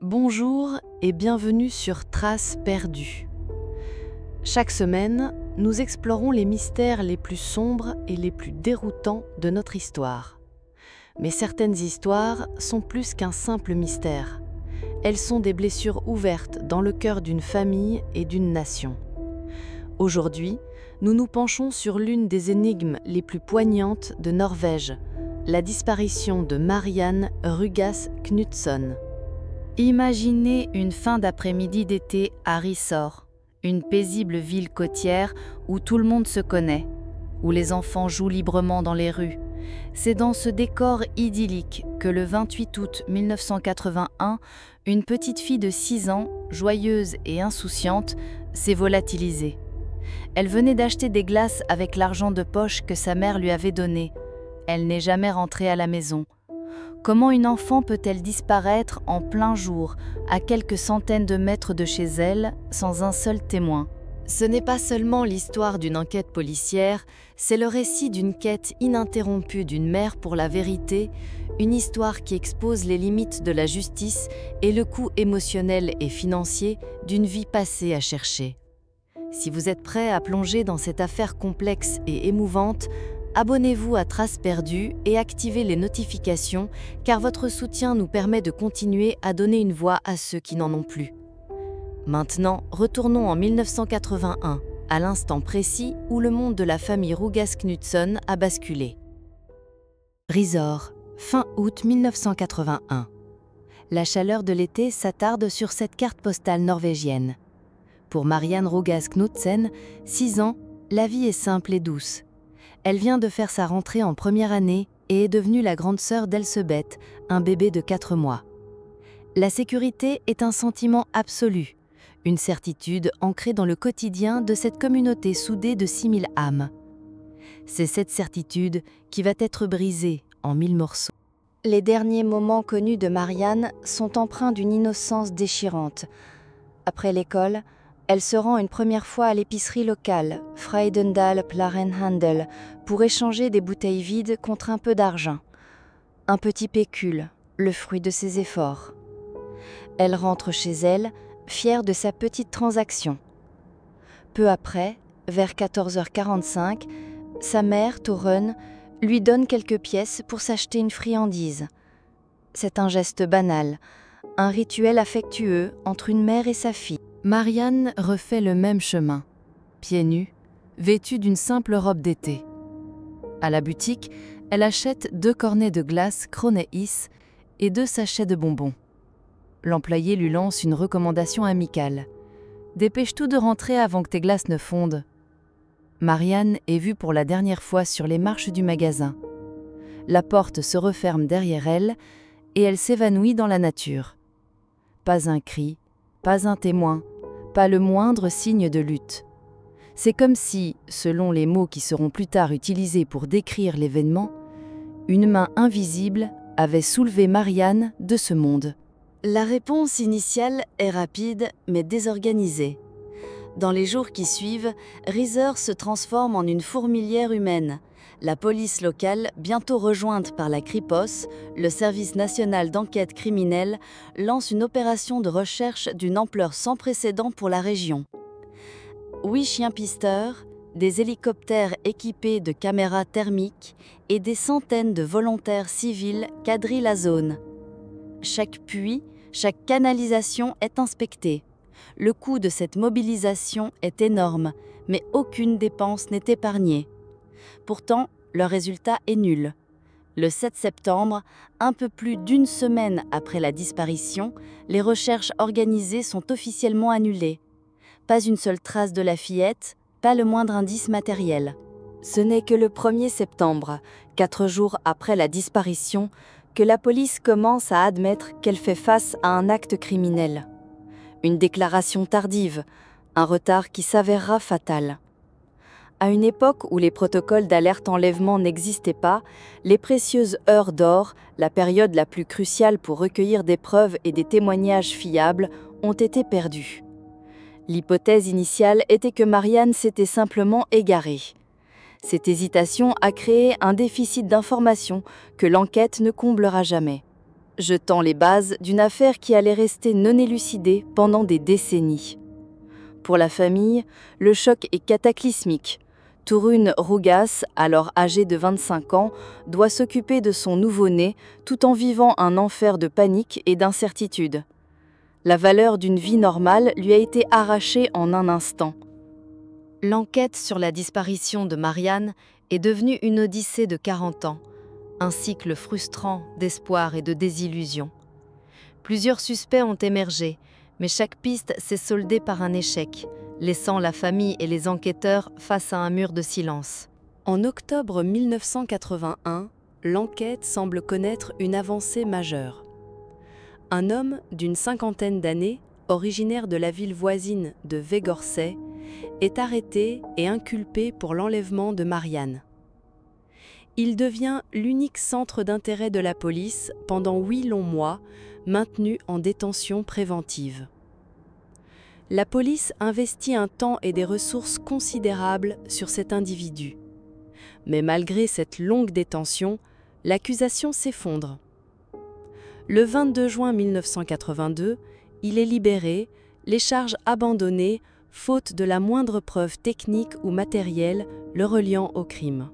Bonjour et bienvenue sur Traces perdues. Chaque semaine, nous explorons les mystères les plus sombres et les plus déroutants de notre histoire. Mais certaines histoires sont plus qu'un simple mystère. Elles sont des blessures ouvertes dans le cœur d'une famille et d'une nation. Aujourd'hui, nous nous penchons sur l'une des énigmes les plus poignantes de Norvège, la disparition de Marianne Rugaas Knutson. Imaginez une fin d'après-midi d'été à Risør, une paisible ville côtière où tout le monde se connaît, où les enfants jouent librement dans les rues. C'est dans ce décor idyllique que le 28 août 1981, une petite fille de 6 ans, joyeuse et insouciante, s'est volatilisée. Elle venait d'acheter des glaces avec l'argent de poche que sa mère lui avait donné. Elle n'est jamais rentrée à la maison. Comment une enfant peut-elle disparaître en plein jour, à quelques centaines de mètres de chez elle, sans un seul témoin ? Ce n'est pas seulement l'histoire d'une enquête policière, c'est le récit d'une quête ininterrompue d'une mère pour la vérité, une histoire qui expose les limites de la justice et le coût émotionnel et financier d'une vie passée à chercher. Si vous êtes prêt à plonger dans cette affaire complexe et émouvante, abonnez-vous à Traces perdues et activez les notifications car votre soutien nous permet de continuer à donner une voix à ceux qui n'en ont plus. Maintenant, retournons en 1981, à l'instant précis où le monde de la famille Rugaas Knutson a basculé. Risør, fin août 1981. La chaleur de l'été s'attarde sur cette carte postale norvégienne. Pour Marianne Rugaas Knutson, 6 ans, la vie est simple et douce. Elle vient de faire sa rentrée en première année et est devenue la grande sœur d'Elsebeth, un bébé de 4 mois. La sécurité est un sentiment absolu, une certitude ancrée dans le quotidien de cette communauté soudée de 6000 âmes. C'est cette certitude qui va être brisée en 1000 morceaux. Les derniers moments connus de Marianne sont empreints d'une innocence déchirante. Après l'école, elle se rend une première fois à l'épicerie locale, Freidendal Plarenhandel, pour échanger des bouteilles vides contre un peu d'argent. Un petit pécule, le fruit de ses efforts. Elle rentre chez elle, fière de sa petite transaction. Peu après, vers 14h45, sa mère, Torunn, lui donne quelques pièces pour s'acheter une friandise. C'est un geste banal, un rituel affectueux entre une mère et sa fille. Marianne refait le même chemin, pieds nus, vêtue d'une simple robe d'été. À la boutique, elle achète 2 cornets de glace Kroneis et 2 sachets de bonbons. L'employé lui lance une recommandation amicale. « Dépêche-toi de rentrer avant que tes glaces ne fondent. » Marianne est vue pour la dernière fois sur les marches du magasin. La porte se referme derrière elle et elle s'évanouit dans la nature. Pas un cri, pas un témoin, pas le moindre signe de lutte. C'est comme si, selon les mots qui seront plus tard utilisés pour décrire l'événement, une main invisible avait soulevé Marianne de ce monde. La réponse initiale est rapide mais désorganisée. Dans les jours qui suivent, Risør se transforme en une fourmilière humaine. La police locale, bientôt rejointe par la Kripos, le service national d'enquête criminelle, lance une opération de recherche d'une ampleur sans précédent pour la région. 8 chiens pisteurs, des hélicoptères équipés de caméras thermiques et des centaines de volontaires civils quadrillent la zone. Chaque puits, chaque canalisation est inspectée. Le coût de cette mobilisation est énorme, mais aucune dépense n'est épargnée. Pourtant, le résultat est nul. Le 7 septembre, un peu plus d'une semaine après la disparition, les recherches organisées sont officiellement annulées. Pas une seule trace de la fillette, pas le moindre indice matériel. Ce n'est que le 1er septembre, 4 jours après la disparition, que la police commence à admettre qu'elle fait face à un acte criminel. Une déclaration tardive, un retard qui s'avérera fatal. À une époque où les protocoles d'alerte enlèvement n'existaient pas, les précieuses heures d'or, la période la plus cruciale pour recueillir des preuves et des témoignages fiables, ont été perdues. L'hypothèse initiale était que Marianne s'était simplement égarée. Cette hésitation a créé un déficit d'information que l'enquête ne comblera jamais. jetant les bases d'une affaire qui allait rester non élucidée pendant des décennies. Pour la famille, le choc est cataclysmique. Torun Rugas, alors âgée de 25 ans, doit s'occuper de son nouveau-né tout en vivant un enfer de panique et d'incertitude. La valeur d'une vie normale lui a été arrachée en un instant. L'enquête sur la disparition de Marianne est devenue une odyssée de 40 ans, un cycle frustrant d'espoir et de désillusion. Plusieurs suspects ont émergé, mais chaque piste s'est soldée par un échec, laissant la famille et les enquêteurs face à un mur de silence. En octobre 1981, l'enquête semble connaître une avancée majeure. Un homme d'une cinquantaine d'années, originaire de la ville voisine de Vegorsay, est arrêté et inculpé pour l'enlèvement de Marianne. Il devient l'unique centre d'intérêt de la police pendant 8 longs mois, maintenu en détention préventive. La police investit un temps et des ressources considérables sur cet individu. Mais malgré cette longue détention, l'accusation s'effondre. Le 22 juin 1982, il est libéré, les charges abandonnées, faute de la moindre preuve technique ou matérielle le reliant au crime.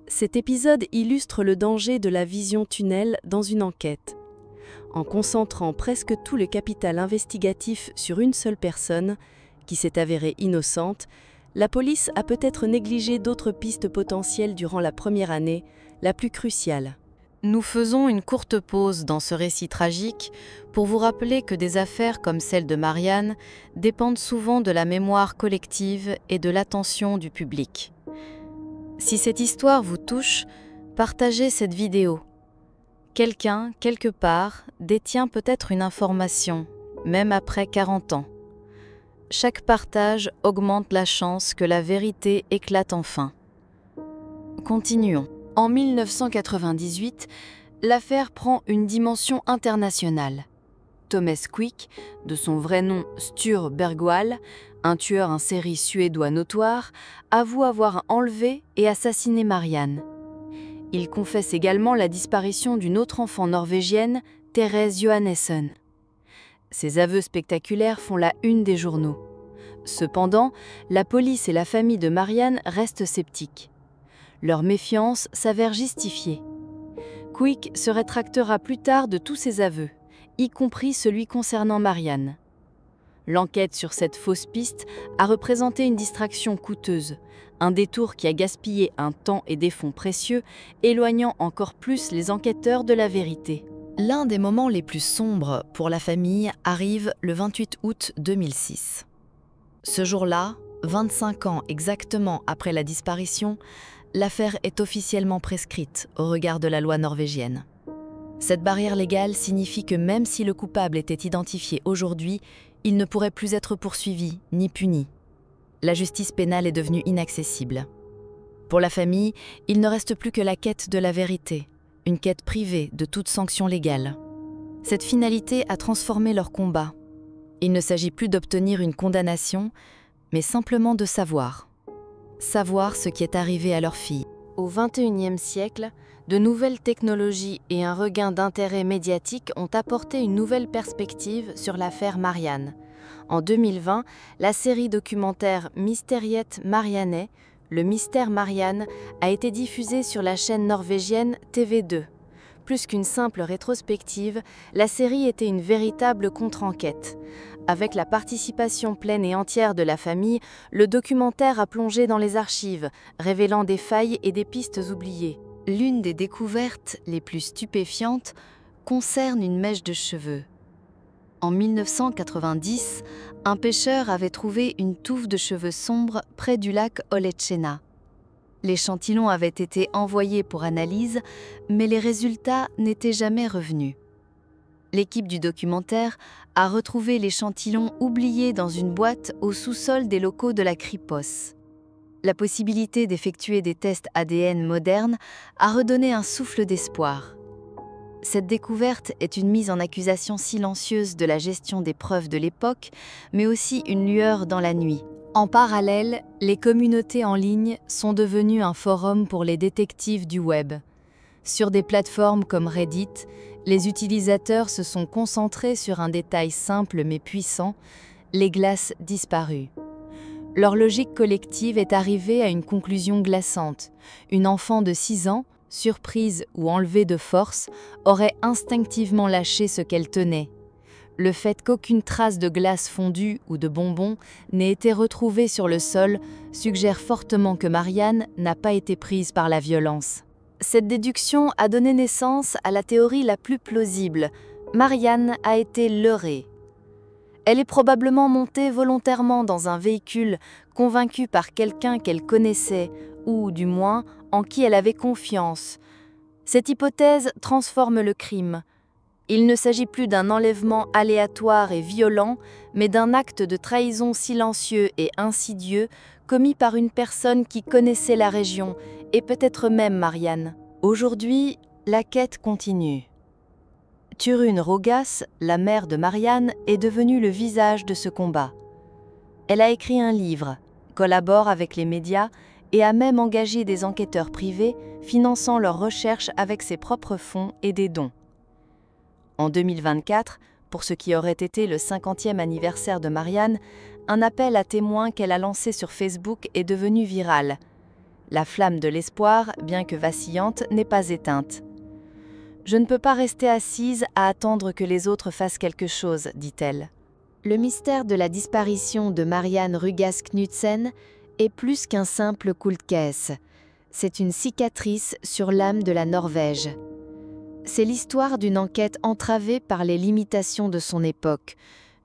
Cet épisode illustre le danger de la vision tunnel dans une enquête. En concentrant presque tout le capital investigatif sur une seule personne, qui s'est avérée innocente, la police a peut-être négligé d'autres pistes potentielles durant la première année, la plus cruciale. Nous faisons une courte pause dans ce récit tragique pour vous rappeler que des affaires comme celle de Marianne dépendent souvent de la mémoire collective et de l'attention du public. Si cette histoire vous touche, partagez cette vidéo. Quelqu'un, quelque part, détient peut-être une information, même après 40 ans. Chaque partage augmente la chance que la vérité éclate enfin. Continuons. En 1998, l'affaire prend une dimension internationale. Thomas Quick, de son vrai nom Sture Bergwall, un tueur en série suédois notoire, avoue avoir enlevé et assassiné Marianne. Il confesse également la disparition d'une autre enfant norvégienne, Therese Johannesson. Ces aveux spectaculaires font la une des journaux. Cependant, la police et la famille de Marianne restent sceptiques. Leur méfiance s'avère justifiée. Quick se rétractera plus tard de tous ses aveux, y compris celui concernant Marianne. L'enquête sur cette fausse piste a représenté une distraction coûteuse, un détour qui a gaspillé un temps et des fonds précieux, éloignant encore plus les enquêteurs de la vérité. L'un des moments les plus sombres pour la famille arrive le 28 août 2006. Ce jour-là, 25 ans exactement après la disparition, l'affaire est officiellement prescrite au regard de la loi norvégienne. Cette barrière légale signifie que même si le coupable était identifié aujourd'hui, il ne pourrait plus être poursuivi ni puni. La justice pénale est devenue inaccessible. Pour la famille, il ne reste plus que la quête de la vérité, une quête privée de toute sanction légale. Cette finalité a transformé leur combat. Il ne s'agit plus d'obtenir une condamnation, mais simplement de savoir ce qui est arrivé à leur fille. Au XXIe siècle, de nouvelles technologies et un regain d'intérêt médiatique ont apporté une nouvelle perspective sur l'affaire Marianne. En 2020, la série documentaire Mysteriet Marianne, le mystère Marianne, a été diffusée sur la chaîne norvégienne TV2. Plus qu'une simple rétrospective, la série était une véritable contre-enquête. Avec la participation pleine et entière de la famille, le documentaire a plongé dans les archives, révélant des failles et des pistes oubliées. L'une des découvertes les plus stupéfiantes concerne une mèche de cheveux. En 1990, un pêcheur avait trouvé une touffe de cheveux sombres près du lac Oletchena. L'échantillon avait été envoyé pour analyse, mais les résultats n'étaient jamais revenus. L'équipe du documentaire a retrouvé l'échantillon oublié dans une boîte au sous-sol des locaux de la Kripos. La possibilité d'effectuer des tests ADN modernes a redonné un souffle d'espoir. Cette découverte est une mise en accusation silencieuse de la gestion des preuves de l'époque, mais aussi une lueur dans la nuit. En parallèle, les communautés en ligne sont devenues un forum pour les détectives du web. Sur des plateformes comme Reddit, Les utilisateurs se sont concentrés sur un détail simple mais puissant, les glaces disparues. Leur logique collective est arrivée à une conclusion glaçante. Une enfant de 6 ans, surprise ou enlevée de force, aurait instinctivement lâché ce qu'elle tenait. Le fait qu'aucune trace de glace fondue ou de bonbons n'ait été retrouvée sur le sol suggère fortement que Marianne n'a pas été prise par la violence. Cette déduction a donné naissance à la théorie la plus plausible. Marianne a été leurrée. Elle est probablement montée volontairement dans un véhicule, convaincue par quelqu'un qu'elle connaissait, ou du moins en qui elle avait confiance. Cette hypothèse transforme le crime. Il ne s'agit plus d'un enlèvement aléatoire et violent, mais d'un acte de trahison silencieux et insidieux commis par une personne qui connaissait la région, et peut-être même Marianne. Aujourd'hui, la quête continue. Turune Rogas, la mère de Marianne, est devenue le visage de ce combat. Elle a écrit un livre, collabore avec les médias et a même engagé des enquêteurs privés finançant leurs recherches avec ses propres fonds et des dons. En 2024, pour ce qui aurait été le 50e anniversaire de Marianne, un appel à témoins qu'elle a lancé sur Facebook est devenu viral. La flamme de l'espoir, bien que vacillante, n'est pas éteinte. « Je ne peux pas rester assise à attendre que les autres fassent quelque chose », dit-elle. Le mystère de la disparition de Marianne Rugas Knudsen est plus qu'un simple cold case. C'est une cicatrice sur l'âme de la Norvège. C'est l'histoire d'une enquête entravée par les limitations de son époque,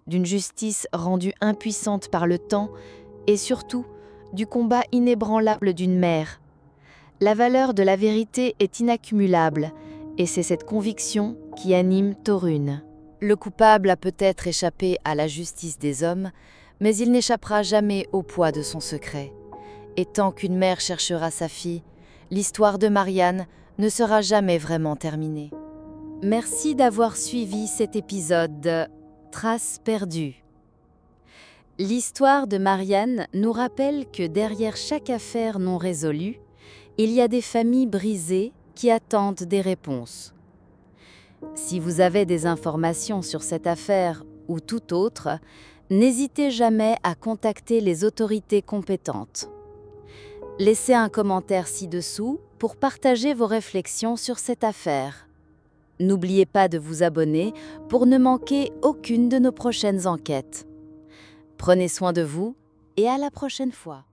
d'une justice rendue impuissante par le temps et surtout du combat inébranlable d'une mère. La valeur de la vérité est inaccumulable et c'est cette conviction qui anime Torunn. Le coupable a peut-être échappé à la justice des hommes, mais il n'échappera jamais au poids de son secret. Et tant qu'une mère cherchera sa fille, l'histoire de Marianne ne sera jamais vraiment terminée. Merci d'avoir suivi cet épisode de Traces perdues. L'histoire de Marianne nous rappelle que derrière chaque affaire non résolue, il y a des familles brisées qui attendent des réponses. Si vous avez des informations sur cette affaire ou toute autre, n'hésitez jamais à contacter les autorités compétentes. Laissez un commentaire ci-dessous pour partager vos réflexions sur cette affaire. N'oubliez pas de vous abonner pour ne manquer aucune de nos prochaines enquêtes. Prenez soin de vous et à la prochaine fois.